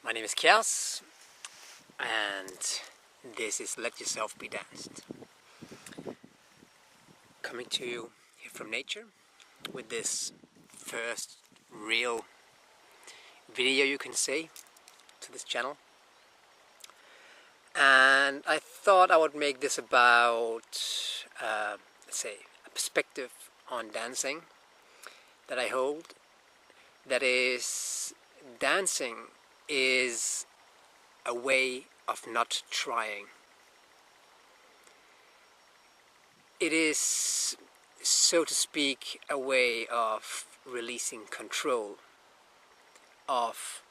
My name is Kjas, and this is Let Yourself Be Danced. Coming to you here from nature with this first real video, you can say, to this channel. And I thought I would make this about, let's say, a perspective on dancing that I hold. That is, dancing is a way of not trying. It is, so to speak, a way of releasing control of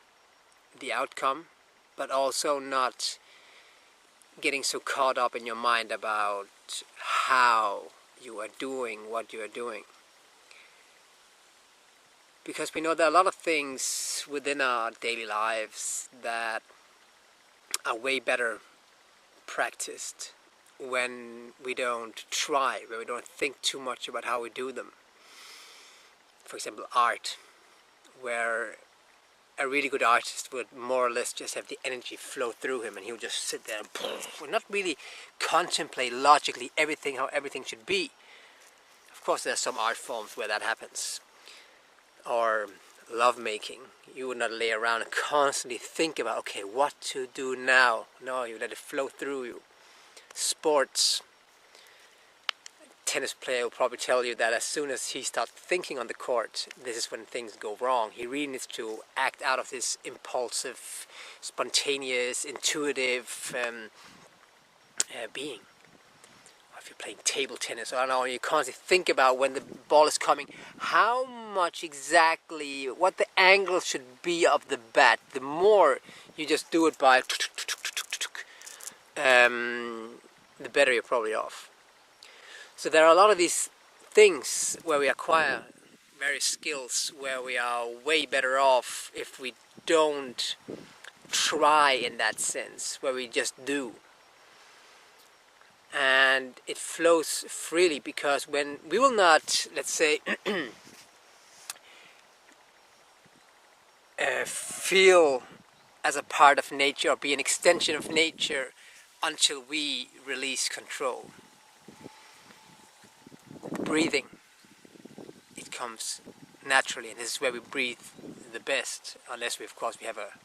the outcome, but also not getting so caught up in your mind about how you are doing what you are doing. Because we know there are a lot of things within our daily lives that are way better practiced when we don't try, when we don't think too much about how we do them. For example, art, where a really good artist would more or less just have the energy flow through him, and he would just sit there and not really contemplate logically how everything should be. Of course, there are some art forms where that happens. Or love making, you would not lay around and constantly think about, okay, what to do now. No, you let it flow through you. Sports, tennis player will probably tell you that as soon as he starts thinking on the court, this is when things go wrong. He really needs to act out of this impulsive, spontaneous, intuitive being. If you're playing table tennis, I don't know, you constantly think about when the ball is coming, how much exactly, what the angle should be of the bat. The more you just do it by the better you're probably off. So there are a lot of these things where we acquire various skills where we are way better off if we don't try in that sense, where we just do. And it flows freely, because when we will not, let's say, feel as a part of nature or be an extension of nature until we release control. Breathing, it comes naturally, and this is where we breathe the best, unless we have a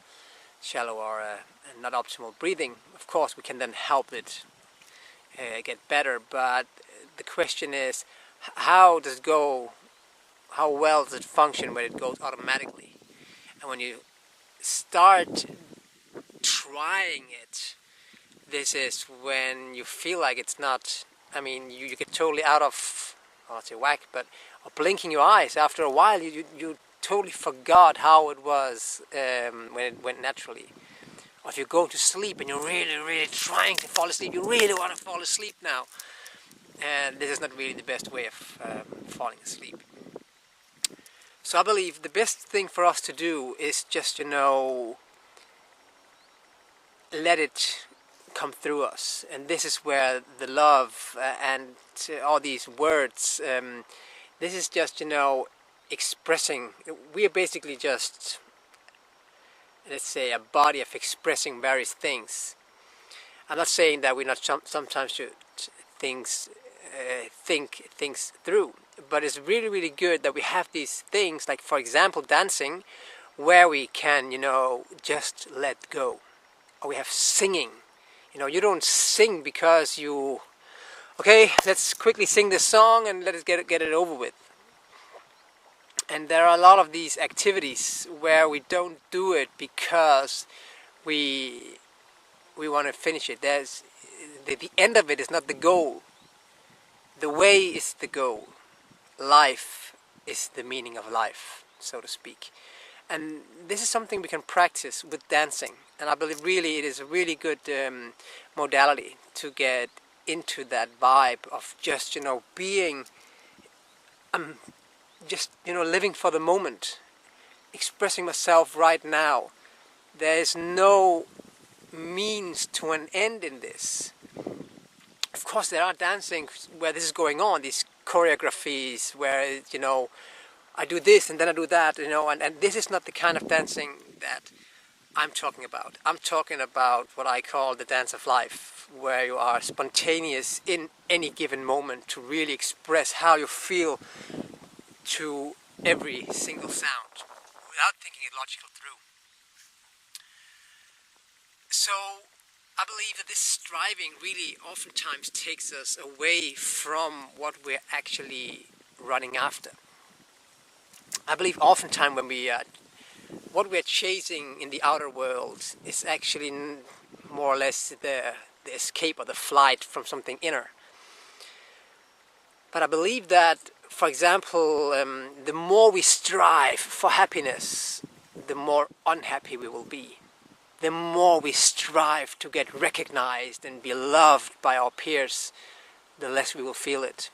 shallow or a not optimal breathing. Of course, we can then help it get better, but the question is, how does it go? How well does it function when it goes automatically? And when you start trying it, this is when you feel like it's not, you get totally out of, I won't say whack, but blinking your eyes. After a while, you totally forgot how it was when it went naturally. Or if you're going to sleep and you're really trying to fall asleep, you really want to fall asleep now. And this is not really the best way of falling asleep. So I believe the best thing for us to do is just, let it come through us. And this is where the love and all these words, this is just, expressing. We are basically just, let's say, a body of expressing various things. I'm not saying that we not sometimes should think things through, but it's really good that we have these things, like for example dancing, where we can, just let go. Or we have singing. You don't sing because okay, let's quickly sing this song and let us get it over with. And there are a lot of these activities where we don't do it because we want to finish it. There's the end of it is not the goal. The way is the goal. Life is the meaning of life, so to speak. And this is something we can practice with dancing. And I believe really it is a really good modality to get into that vibe of just, being just, living for the moment, expressing myself right now. There is no means to an end in this. Of course, there are dancing where this is going on, these choreographies where, I do this and then I do that, and this is not the kind of dancing that I'm talking about. I'm talking about what I call the dance of life, where you are spontaneous in any given moment to really express how you feel to every single sound without thinking it logical through. So I believe that this striving really oftentimes takes us away from what we're actually running after. I believe oftentimes when what we're chasing in the outer world is actually more or less the escape or the flight from something inner. But I believe that, for example, the more we strive for happiness, the more unhappy we will be. The more we strive to get recognized and be loved by our peers, the less we will feel it.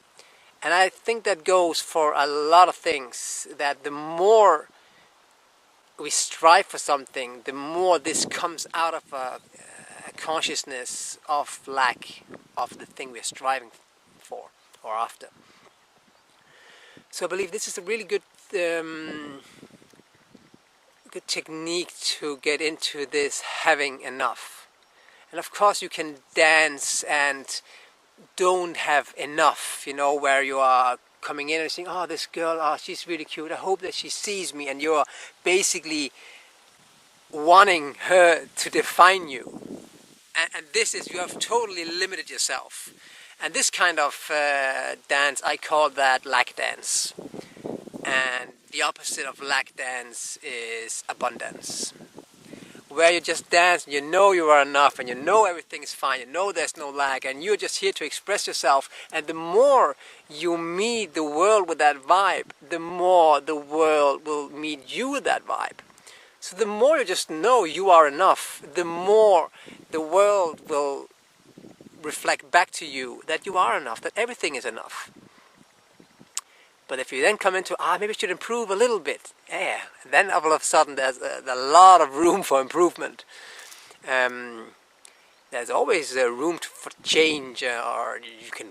And I think that goes for a lot of things, that the more we strive for something, the more this comes out of a consciousness of lack of the thing we're striving for or after. So I believe this is a really good good technique to get into this having enough. And of course you can dance and don't have enough, you know, where you are coming in and saying, oh, this girl, oh, she's really cute, I hope that she sees me, and you're basically wanting her to define you. And this is, you have totally limited yourself. And this kind of dance, I call that lack dance. And the opposite of lack dance is abundance, where you just dance and you know you are enough and you know everything is fine, you know there's no lack, and you're just here to express yourself. And the more you meet the world with that vibe, the more the world will meet you with that vibe. So the more you just know you are enough, the more the world will reflect back to you that you are enough, that everything is enough. But if you then come into, maybe I should improve a little bit, then all of a sudden there's a lot of room for improvement. There's always room for change, or you can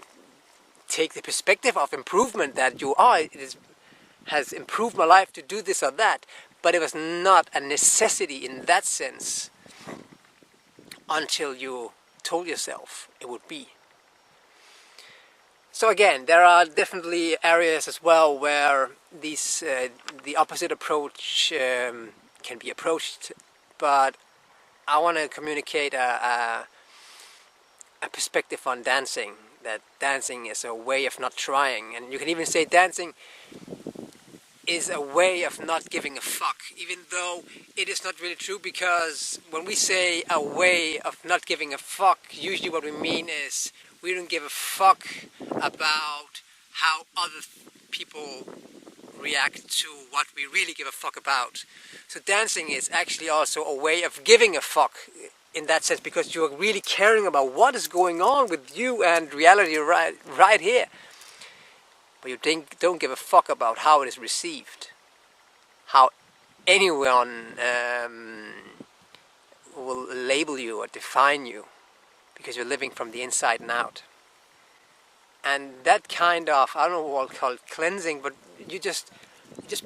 take the perspective of improvement that it has improved my life to do this or that, but it was not a necessity in that sense until you told yourself it would be. So again, there are definitely areas as well where the opposite approach can be approached, but I want to communicate a perspective on dancing, that dancing is a way of not trying, and you can even say dancing is a way of not giving a fuck, even though it is not really true, because when we say a way of not giving a fuck, usually what we mean is we don't give a fuck about how other people react to what we really give a fuck about. So dancing is actually also a way of giving a fuck in that sense, because you're really caring about what is going on with you and reality right here. But you don't give a fuck about how it is received, how anyone will label you or define you, because you're living from the inside and out. And that kind of, I don't know what I'll call it, cleansing, but you just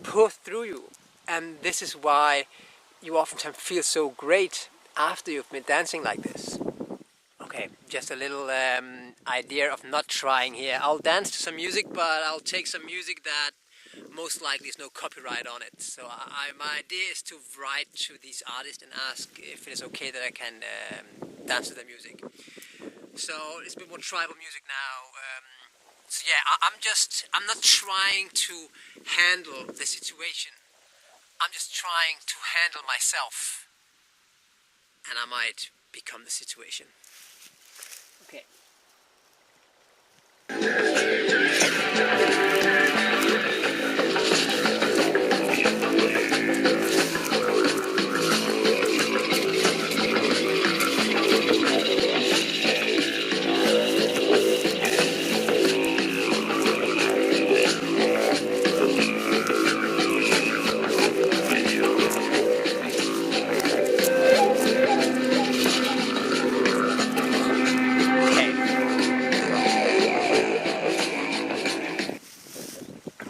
pour through you. And this is why you oftentimes feel so great after you've been dancing like this. Okay, just a little idea of not trying here. I'll dance to some music, but I'll take some music that most likely is no copyright on it. So my idea is to write to these artists and ask if it is okay that I can dance to their music. So it's a bit more tribal music now. So yeah, I'm not trying to handle the situation. I'm just trying to handle myself. And I might become the situation. Okay.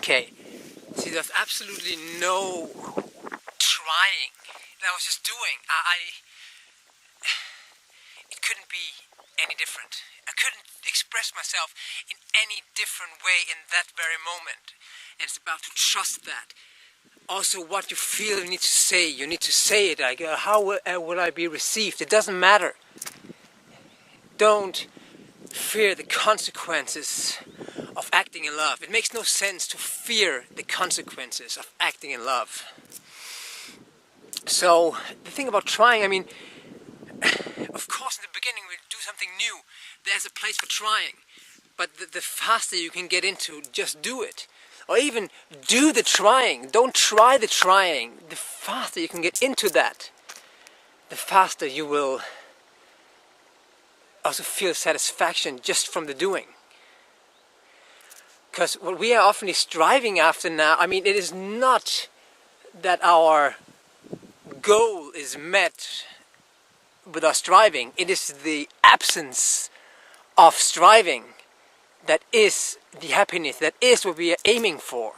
Okay, see, there's absolutely no trying that I was just doing. It couldn't be any different. I couldn't express myself in any different way in that very moment. And it's about to trust that. Also, what you feel, you need to say. You need to say it. Like, how will I be received? It doesn't matter. Don't fear the consequences of acting in love. It makes no sense to fear the consequences of acting in love. So, the thing about trying, I mean, of course in the beginning we do something new, there's a place for trying. But the faster you can get into, just do it. Or even do the trying. Don't try the trying. The faster you can get into that, the faster you will also feel satisfaction just from the doing. Because what we are often striving after now, I mean, it is not that our goal is met with our striving. It is the absence of striving that is the happiness, that is what we are aiming for.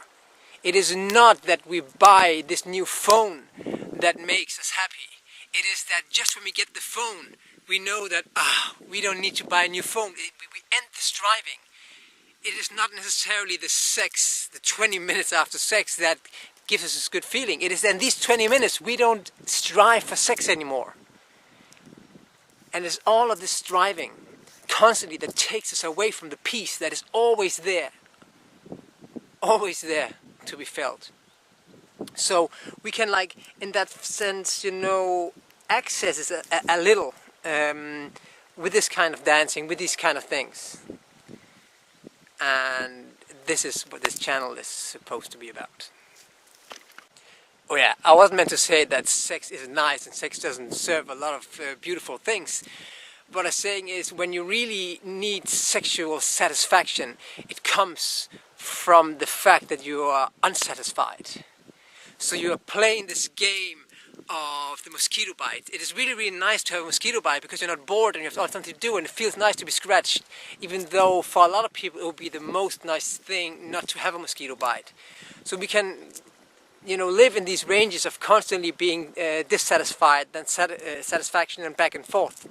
It is not that we buy this new phone that makes us happy. It is that just when we get the phone, we know that we don't need to buy a new phone. We end the striving. It is not necessarily the sex, the 20 minutes after sex that gives us this good feeling. It is in these 20 minutes we don't strive for sex anymore. And it's all of this striving constantly that takes us away from the peace that is always there to be felt. So we can, like, in that sense, you know, access it a little with this kind of dancing, with these kind of things. And this is what this channel is supposed to be about. Oh yeah, I wasn't meant to say that sex is nice and sex doesn't serve a lot of beautiful things. What I'm saying is, when you really need sexual satisfaction, it comes from the fact that you are unsatisfied. So you are playing this game of the mosquito bite. It is really, really nice to have a mosquito bite because you're not bored and you have something to do, and it feels nice to be scratched, even though for a lot of people it would be the most nice thing not to have a mosquito bite. So we can, you know, live in these ranges of constantly being dissatisfied, then satisfaction, and back and forth.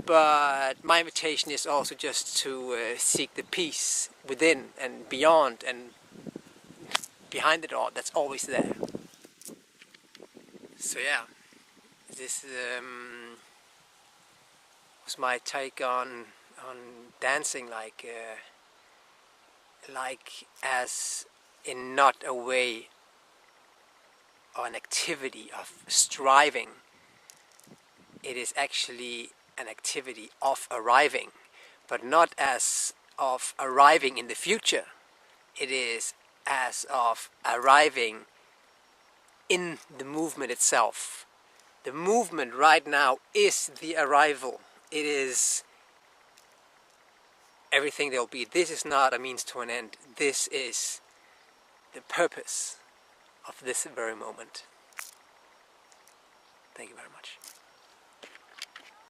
But my invitation is also just to seek the peace within and beyond and behind it all, that's always there. So yeah, this was my take on dancing, like as in not a way or an activity of striving. It is actually an activity of arriving, but not as of arriving in the future. It is as of arriving in the movement itself. The movement right now is the arrival. It is everything there will be. This is not a means to an end. This is the purpose of this very moment. Thank you very much.